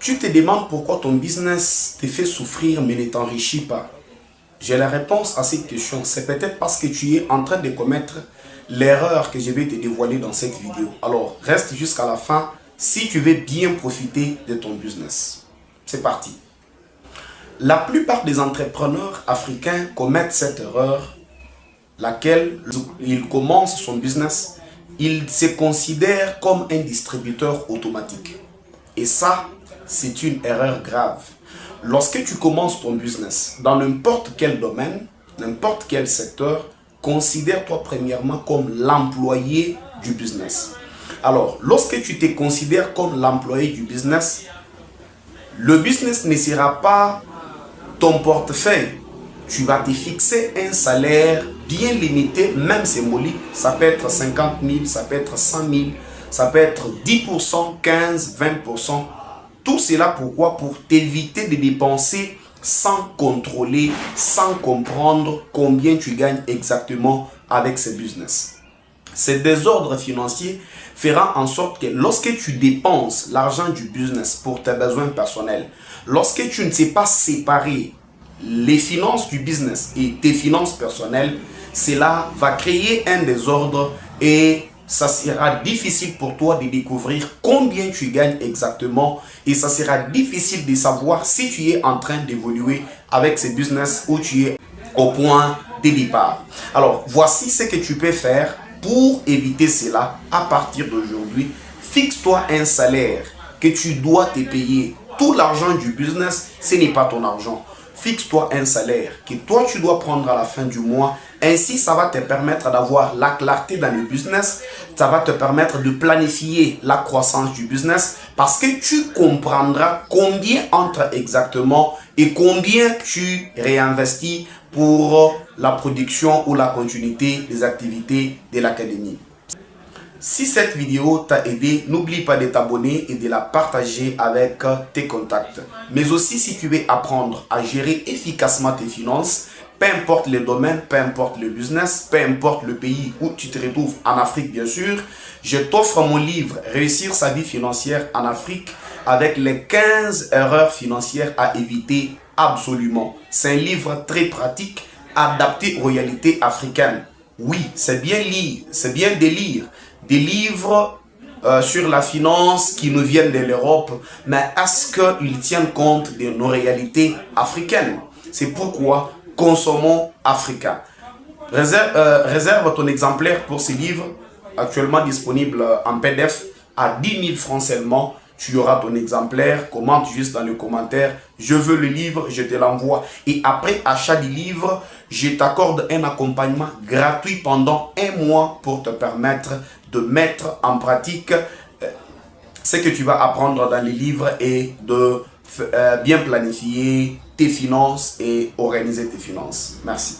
Tu te demandes pourquoi ton business te fait souffrir mais ne t'enrichit pas. J'ai la réponse à cette question. C'est peut-être parce que tu es en train de commettre l'erreur que je vais te dévoiler dans cette vidéo. Alors, reste jusqu'à la fin si tu veux bien profiter de ton business. C'est parti. La plupart des entrepreneurs africains commettent cette erreur, laquelle ils commencent son business, ils se considèrent comme un distributeur automatique. Et ça, c'est une erreur grave. Lorsque tu commences ton business, dans n'importe quel domaine, n'importe quel secteur, considère-toi premièrement comme l'employé du business. Alors, lorsque tu te considères comme l'employé du business, le business ne sera pas ton portefeuille. Tu vas te fixer un salaire bien limité, même symbolique. Ça peut être 50 000, ça peut être 100 000, ça peut être 10%, 15, 20%. Tout cela pourquoi? Pour t'éviter de dépenser sans contrôler, sans comprendre combien tu gagnes exactement avec ce business. Ce désordre financier fera en sorte que lorsque tu dépenses l'argent du business pour tes besoins personnels, lorsque tu ne sais pas séparer les finances du business et tes finances personnelles, cela va créer un désordre et ça sera difficile pour toi de découvrir combien tu gagnes exactement et ça sera difficile de savoir si tu es en train d'évoluer avec ce business ou tu es au point de départ. Alors, voici ce que tu peux faire pour éviter cela. À partir d'aujourd'hui, fixe-toi un salaire que tu dois te payer. Tout l'argent du business, ce n'est pas ton argent. Fixe-toi un salaire que toi tu dois prendre à la fin du mois. Ainsi, ça va te permettre d'avoir la clarté dans le business. Ça va te permettre de planifier la croissance du business parce que tu comprendras combien entre exactement et combien tu réinvestis pour la production ou la continuité des activités de l'académie. Si cette vidéo t'a aidé, n'oublie pas de t'abonner et de la partager avec tes contacts. Mais aussi si tu veux apprendre à gérer efficacement tes finances, peu importe le domaine, peu importe le business, peu importe le pays où tu te retrouves, en Afrique bien sûr, je t'offre mon livre « Réussir sa vie financière en Afrique » avec les 15 erreurs financières à éviter absolument. C'est un livre très pratique, adapté aux réalités africaines. Oui, c'est bien de lire des livres sur la finance qui nous viennent de l'Europe, mais est-ce qu'ils tiennent compte de nos réalités africaines? C'est pourquoi consommons africain. Réserve ton exemplaire pour ce livre, actuellement disponible en PDF à 10 000 francs seulement. Tu auras ton exemplaire, commente juste dans le commentaire, je veux le livre, je te l'envoie. Et après achat du livre, je t'accorde un accompagnement gratuit pendant un mois pour te permettre de mettre en pratique ce que tu vas apprendre dans les livres et de bien planifier tes finances et organiser tes finances. Merci.